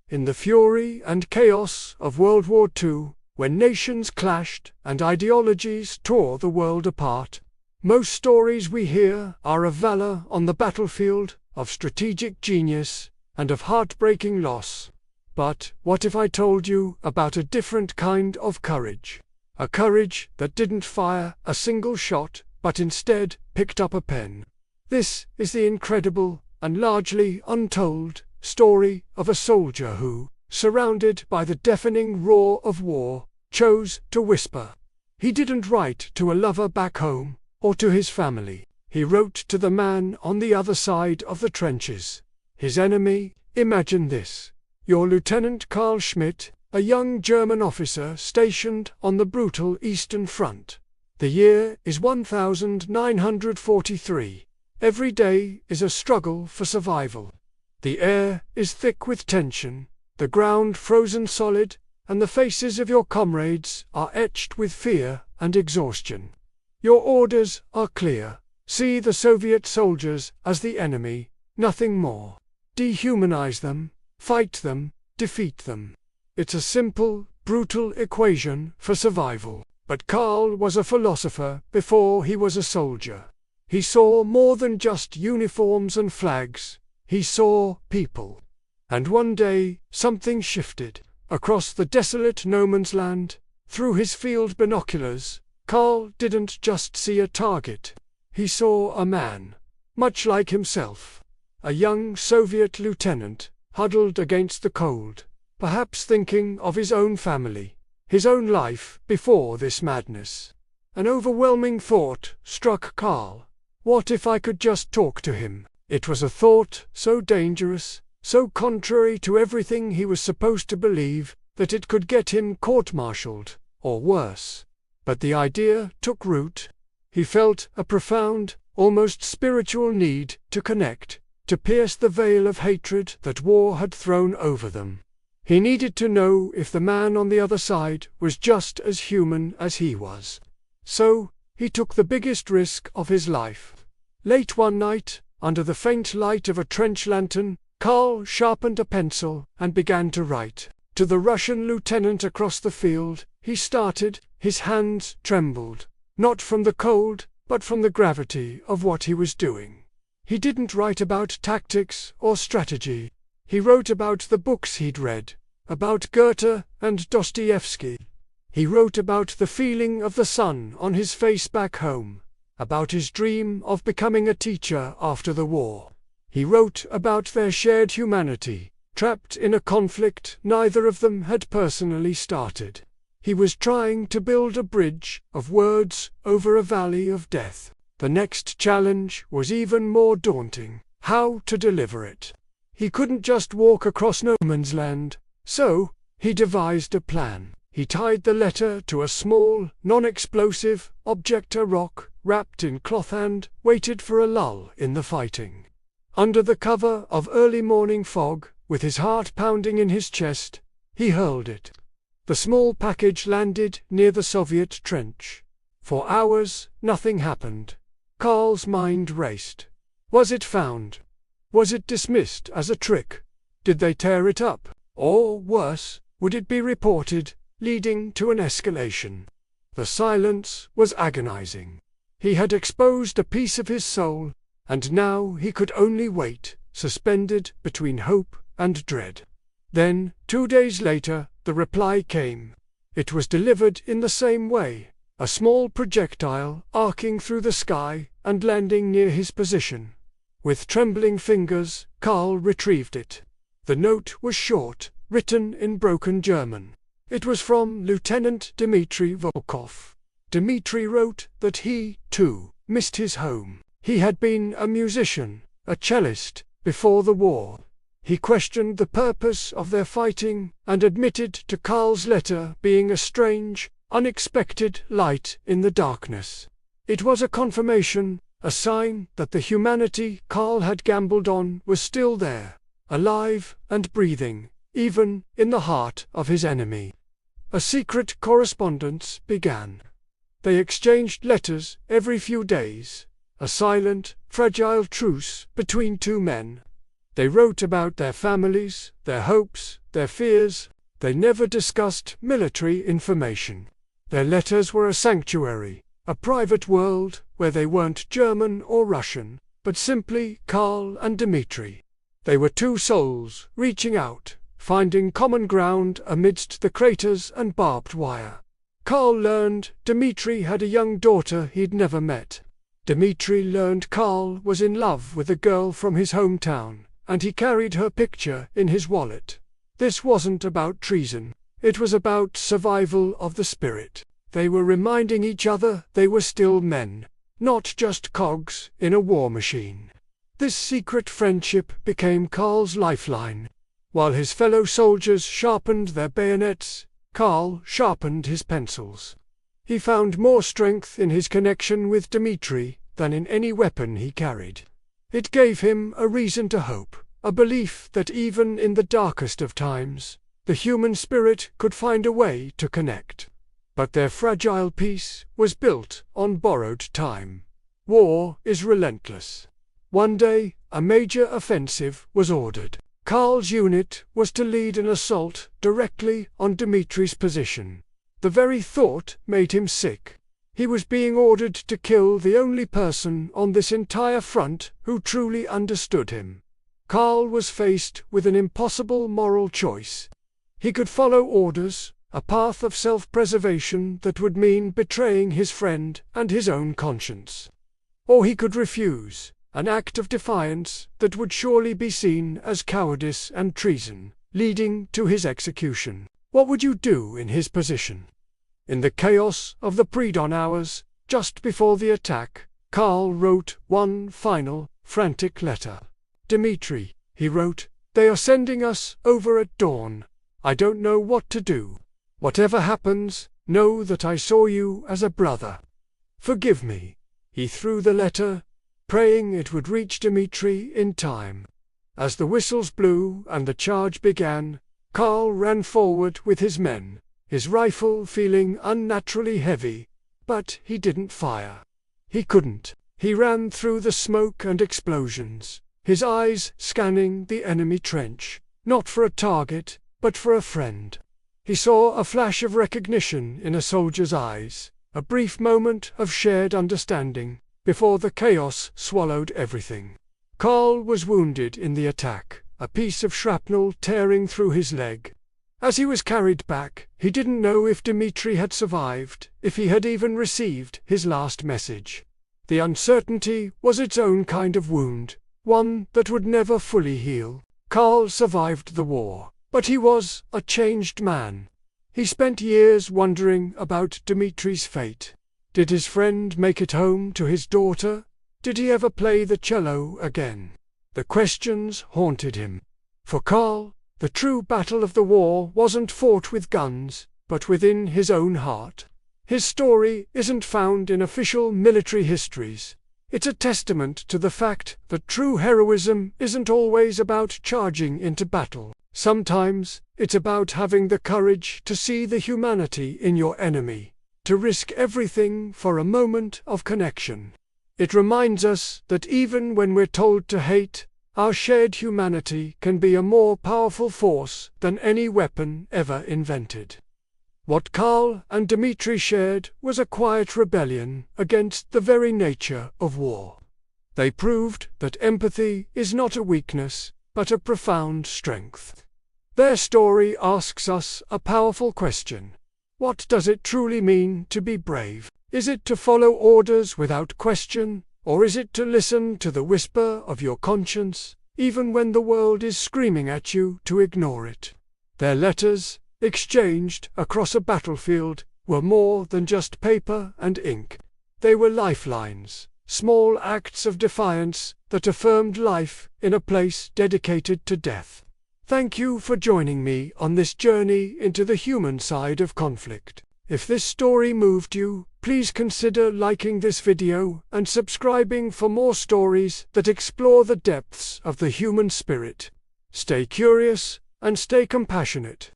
in the fury and chaos of World War II, when nations clashed and ideologies tore the world apart. Most stories we hear are of valor on the battlefield, of strategic genius, and of heartbreaking loss. But what if I told you about a different kind of courage? A courage that didn't fire a single shot, but instead picked up a pen. This is the incredible and largely untold story of a soldier who, surrounded by the deafening roar of war, chose to whisper. He didn't write to a lover back home, or to his family. He wrote to the man on the other side of the trenches. His enemy, imagine this. Your Lieutenant Karl Schmidt, a young German officer stationed on the brutal Eastern Front. The year is 1943. Every day is a struggle for survival. The air is thick with tension, the ground frozen solid, and the faces of your comrades are etched with fear and exhaustion. Your orders are clear. See the Soviet soldiers as the enemy, nothing more. Dehumanize them, fight them, defeat them. It's a simple, brutal equation for survival. But Karl was a philosopher before he was a soldier. He saw more than just uniforms and flags. He saw people. And one day, something shifted. Across the desolate no man's land, through his field binoculars, Karl didn't just see a target. He saw a man, much like himself. A young Soviet lieutenant, huddled against the cold, perhaps thinking of his own family, his own life before this madness. An overwhelming thought struck Karl. What if I could just talk to him? It was a thought so dangerous, so contrary to everything he was supposed to believe, that it could get him court-martialed, or worse. But the idea took root. He felt a profound, almost spiritual need to connect, to pierce the veil of hatred that war had thrown over them. He needed to know if the man on the other side was just as human as he was. So, he took the biggest risk of his life. Late one night, under the faint light of a trench lantern, Karl sharpened a pencil and began to write. To the Russian lieutenant across the field, he started. His hands trembled, not from the cold, but from the gravity of what he was doing. He didn't write about tactics or strategy. He wrote about the books he'd read, about Goethe and Dostoevsky. He wrote about the feeling of the sun on his face back home, about his dream of becoming a teacher after the war. He wrote about their shared humanity, trapped in a conflict neither of them had personally started. He was trying to build a bridge of words over a valley of death. The next challenge was even more daunting: how to deliver it. He couldn't just walk across no man's land, so he devised a plan. He tied the letter to a small, non-explosive object, a rock, wrapped in cloth, and waited for a lull in the fighting. Under the cover of early morning fog, with his heart pounding in his chest, he hurled it. The small package landed near the Soviet trench. For hours, nothing happened. Karl's mind raced. Was it found? Was it dismissed as a trick? Did they tear it up? Or, worse, would it be reported, leading to an escalation? The silence was agonizing. He had exposed a piece of his soul, and now he could only wait, suspended between hope and dread. Then, 2 days later, the reply came. It was delivered in the same way, a small projectile arcing through the sky and landing near his position. With trembling fingers, Karl retrieved it. The note was short, written in broken German. It was from Lieutenant Dmitry Volkov. Dmitry wrote that he, too, missed his home. He had been a musician, a cellist, before the war. He questioned the purpose of their fighting and admitted to Karl's letter being a strange, unexpected light in the darkness. It was a confirmation, a sign that the humanity Karl had gambled on was still there, alive and breathing, even in the heart of his enemy. A secret correspondence began. They exchanged letters every few days, a silent, fragile truce between two men. They wrote about their families, their hopes, their fears. They never discussed military information. Their letters were a sanctuary, a private world where they weren't German or Russian, but simply Karl and Dmitri. They were two souls reaching out, finding common ground amidst the craters and barbed wire. Karl learned Dmitri had a young daughter he'd never met. Dmitri learned Karl was in love with a girl from his hometown, and he carried her picture in his wallet. This wasn't about treason. It was about survival of the spirit. They were reminding each other they were still men, not just cogs in a war machine. This secret friendship became Karl's lifeline. While his fellow soldiers sharpened their bayonets, Karl sharpened his pencils. He found more strength in his connection with Dmitri than in any weapon he carried. It gave him a reason to hope, a belief that even in the darkest of times, the human spirit could find a way to connect. But their fragile peace was built on borrowed time. War is relentless. One day, a major offensive was ordered. Karl's unit was to lead an assault directly on Dmitri's position. The very thought made him sick. He was being ordered to kill the only person on this entire front who truly understood him. Karl was faced with an impossible moral choice. He could follow orders, a path of self-preservation that would mean betraying his friend and his own conscience. Or he could refuse, an act of defiance that would surely be seen as cowardice and treason, leading to his execution. What would you do in his position? In the chaos of the pre-dawn hours, just before the attack, Karl wrote one final, frantic letter. "Dmitri," he wrote, "they are sending us over at dawn. I don't know what to do. Whatever happens, know that I saw you as a brother. Forgive me." He threw the letter, praying it would reach Dmitri in time. As the whistles blew and the charge began, Karl ran forward with his men, his rifle feeling unnaturally heavy, but he didn't fire. He couldn't. He ran through the smoke and explosions, his eyes scanning the enemy trench, not for a target, but for a friend. He saw a flash of recognition in a soldier's eyes, a brief moment of shared understanding, before the chaos swallowed everything. Karl was wounded in the attack, a piece of shrapnel tearing through his leg. As he was carried back, he didn't know if Dmitri had survived, if he had even received his last message. The uncertainty was its own kind of wound, one that would never fully heal. Karl survived the war, but he was a changed man. He spent years wondering about Dmitri's fate. Did his friend make it home to his daughter? Did he ever play the cello again? The questions haunted him. For Karl, the true battle of the war wasn't fought with guns, but within his own heart. His story isn't found in official military histories. It's a testament to the fact that true heroism isn't always about charging into battle. Sometimes, it's about having the courage to see the humanity in your enemy, to risk everything for a moment of connection. It reminds us that even when we're told to hate, our shared humanity can be a more powerful force than any weapon ever invented. What Karl and Dmitri shared was a quiet rebellion against the very nature of war. They proved that empathy is not a weakness, but a profound strength. Their story asks us a powerful question. What does it truly mean to be brave? Is it to follow orders without question, or is it to listen to the whisper of your conscience, even when the world is screaming at you to ignore it? Their letters, exchanged across a battlefield, were more than just paper and ink. They were lifelines, small acts of defiance that affirmed life in a place dedicated to death. Thank you for joining me on this journey into the human side of conflict. If this story moved you, please consider liking this video and subscribing for more stories that explore the depths of the human spirit. Stay curious and stay compassionate.